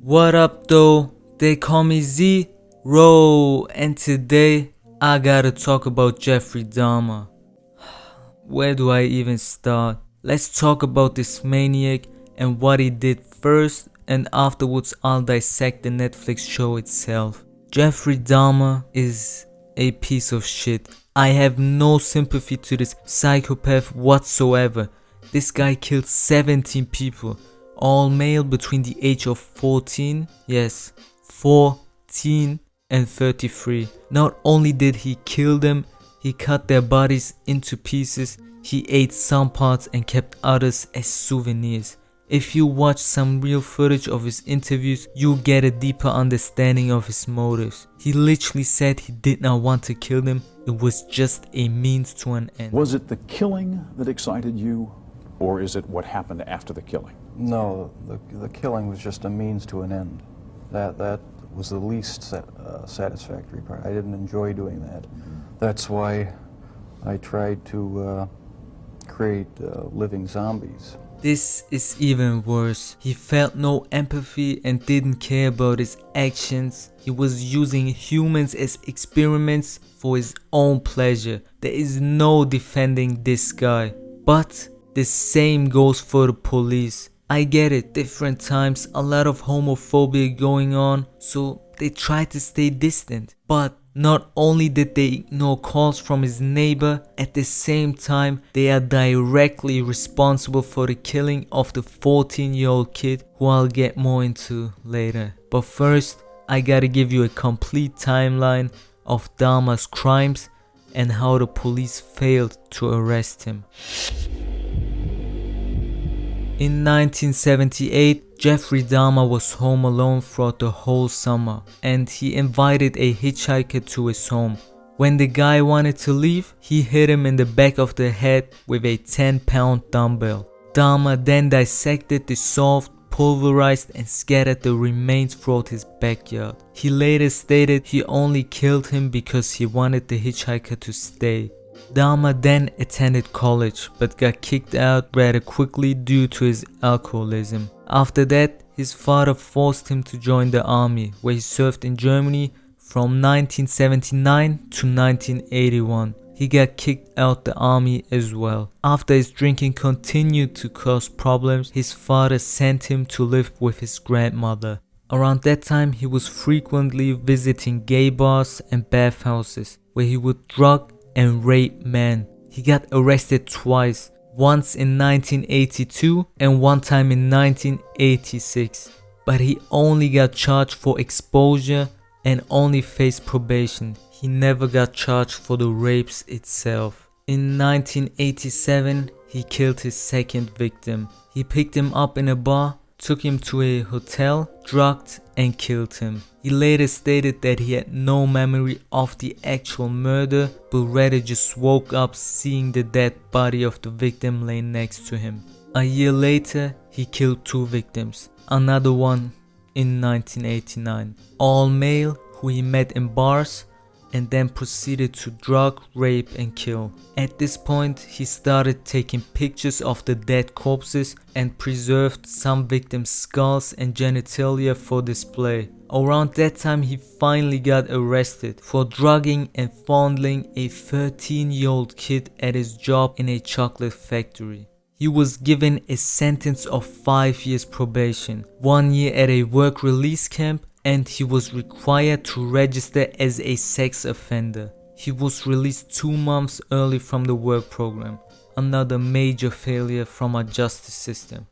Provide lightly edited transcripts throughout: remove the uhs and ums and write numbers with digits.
What up though? They call me Zero, and today I gotta talk about Jeffrey Dahmer. Where do I even start? Let's talk about this maniac and what he did first, and afterwards I'll dissect the Netflix show itself. Jeffrey Dahmer is a piece of shit. I have no sympathy to this psychopath whatsoever. This guy killed 17 people, all male between the age of 14, yes, 14 and 33. Not only did he kill them, he cut their bodies into pieces, he ate some parts and kept others as souvenirs. If you watch some real footage of his interviews, you'll get a deeper understanding of his motives. He literally said he did not want to kill them, it was just a means to an end. Was it the killing that excited you, or is it what happened after the killing? No, the killing was just a means to an end. That was the least satisfactory part. I didn't enjoy doing that. That's why I tried to create living zombies. This is even worse. He felt no empathy and didn't care about his actions. He was using humans as experiments for his own pleasure. There is no defending this guy. But the same goes for the police. I get it, different times, a lot of homophobia going on, so they try to stay distant. But not only did they ignore calls from his neighbor, at the same time they are directly responsible for the killing of the 14-year-old kid, who I'll get more into later. But first, I gotta give you a complete timeline of Dahmer's crimes and how the police failed to arrest him. In 1978, Jeffrey Dahmer was home alone throughout the whole summer, and he invited a hitchhiker to his home. When the guy wanted to leave, he hit him in the back of the head with a 10-pound dumbbell. Dahmer then dissected, dissolved, pulverized and scattered the remains throughout his backyard. He later stated he only killed him because he wanted the hitchhiker to stay. Dahmer then attended college but got kicked out rather quickly due to his alcoholism. After that, his father forced him to join the army, where he served in Germany from 1979 to 1981. He got kicked out the army as well. After his drinking continued to cause problems, his father sent him to live with his grandmother. Around that time, he was frequently visiting gay bars and bathhouses, where he would drug and rape men. He got arrested twice, once in 1982 and one time in 1986. But he only got charged for exposure and only faced probation. He never got charged for the rapes itself. In 1987, he killed his second victim. He picked him up in a bar, took him to a hotel, drugged and killed him. He later stated that he had no memory of the actual murder, but rather just woke up seeing the dead body of the victim laying next to him. A year later, he killed two victims, another one in 1989, all male, who he met in bars, and then proceeded to drug, rape and kill. At this point, he started taking pictures of the dead corpses and preserved some victims' skulls and genitalia for display. Around that time, he finally got arrested for drugging and fondling a 13-year-old kid at his job in a chocolate factory. He was given a sentence of 5 years probation, 1 year at a work release camp, and he was required to register as a sex offender. He was released 2 months early from the work program, another major failure from our justice system,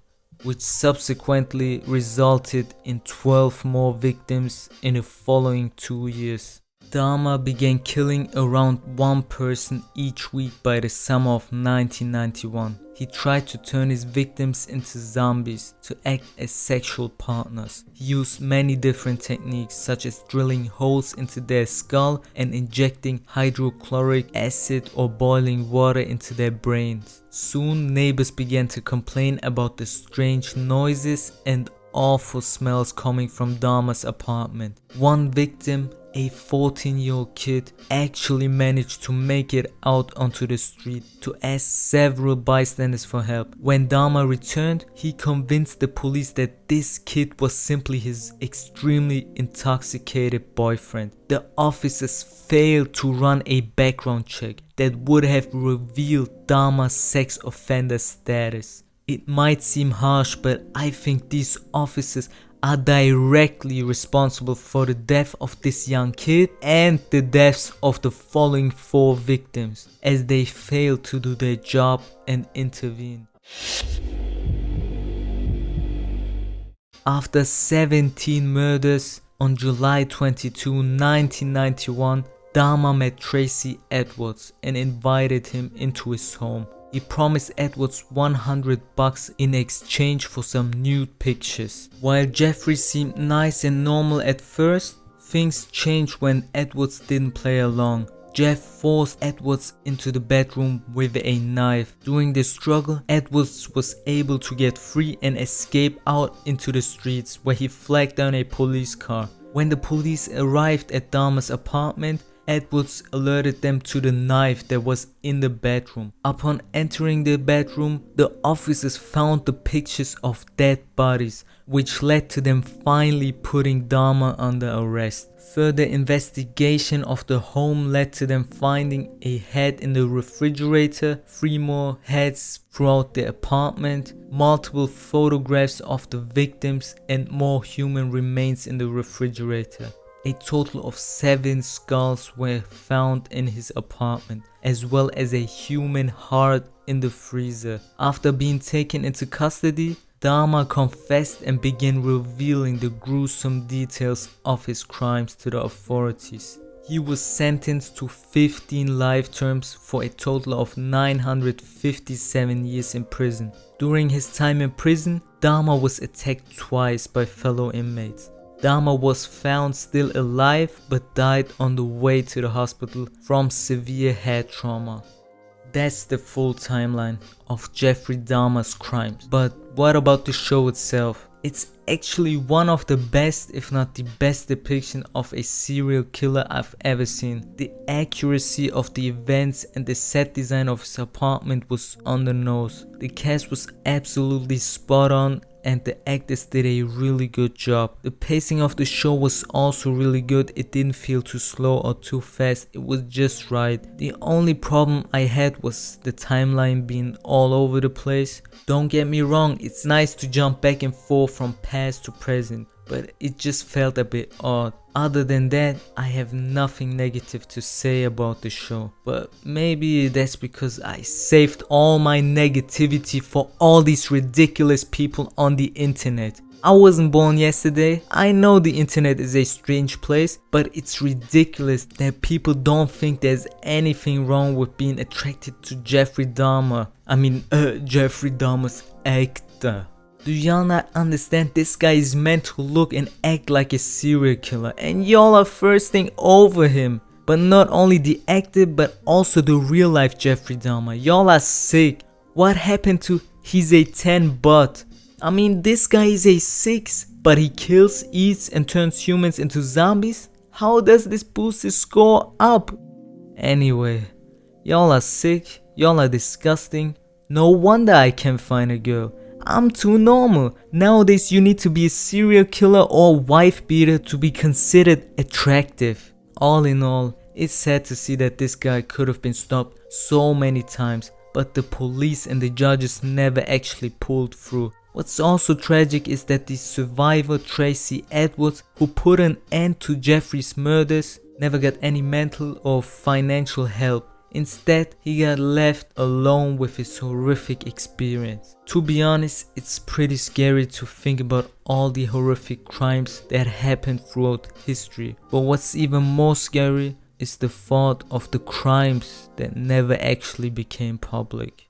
which subsequently resulted in 12 more victims in the following 2 years. Dahmer began killing around one person each week by the summer of 1991. He tried to turn his victims into zombies to act as sexual partners. He used many different techniques, such as drilling holes into their skull and injecting hydrochloric acid or boiling water into their brains. Soon, neighbors began to complain about the strange noises and awful smells coming from Dahmer's apartment. One victim, a 14-year-old kid actually managed to make it out onto the street to ask several bystanders for help. When Dahmer returned, he convinced the police that this kid was simply his extremely intoxicated boyfriend. The officers failed to run a background check that would have revealed Dahmer's sex offender status. It might seem harsh, but I think these officers are directly responsible for the death of this young kid and the deaths of the following 4 victims, as they failed to do their job and intervene. After 17 murders, on July 22, 1991, Dahmer met Tracy Edwards and invited him into his home. He promised Edwards $100 in exchange for some nude pictures. While Jeffrey seemed nice and normal at first, things changed when Edwards didn't play along. Jeff forced Edwards into the bedroom with a knife. During the struggle, Edwards was able to get free and escape out into the streets, where he flagged down a police car. When the police arrived at Dahmer's apartment, Edwards alerted them to the knife that was in the bedroom. Upon entering the bedroom, the officers found the pictures of dead bodies, which led to them finally putting Dahmer under arrest. Further investigation of the home led to them finding a head in the refrigerator, 3 more heads throughout the apartment, multiple photographs of the victims, and more human remains in the refrigerator. A total of 7 skulls were found in his apartment, as well as a human heart in the freezer. After being taken into custody, Dahmer confessed and began revealing the gruesome details of his crimes to the authorities. He was sentenced to 15 life terms for a total of 957 years in prison. During his time in prison, Dahmer was attacked twice by fellow inmates. Dahmer was found still alive but died on the way to the hospital from severe head trauma. That's the full timeline of Jeffrey Dahmer's crimes. But what about the show itself? It's actually one of the best, if not the best depiction of a serial killer I've ever seen. The accuracy of the events and the set design of his apartment was on the nose. The cast was absolutely spot on and the actors did a really good job. The pacing of the show was also really good. It didn't feel too slow or too fast, it was just right. The only problem I had was the timeline being all over the place. Don't get me wrong, it's nice to jump back and forth from past to present, but it just felt a bit odd. Other than that, I have nothing negative to say about the show, but maybe that's because I saved all my negativity for all these ridiculous people on the internet. I wasn't born yesterday. I know the internet is a strange place, but it's ridiculous that people don't think there's anything wrong with being attracted to Jeffrey Dahmer. Jeffrey Dahmer's actor. Do y'all not understand this guy is meant to look and act like a serial killer, and y'all are thirsting over him? But not only the actor but also the real life Jeffrey Dahmer. Y'all are sick. What happened to he's a 10 but? This guy is a 6, but he kills, eats and turns humans into zombies? How does this boost his score up? Anyway, y'all are sick, y'all are disgusting. No wonder I can't find a girl. I'm too normal. Nowadays you need to be a serial killer or wife beater to be considered attractive. All in all, it's sad to see that this guy could have been stopped so many times, but the police and the judges never actually pulled through. What's also tragic is that the survivor Tracy Edwards, who put an end to Jeffrey's murders, never got any mental or financial help. Instead, he got left alone with his horrific experience. To be honest, it's pretty scary to think about all the horrific crimes that happened throughout history. But what's even more scary is the thought of the crimes that never actually became public.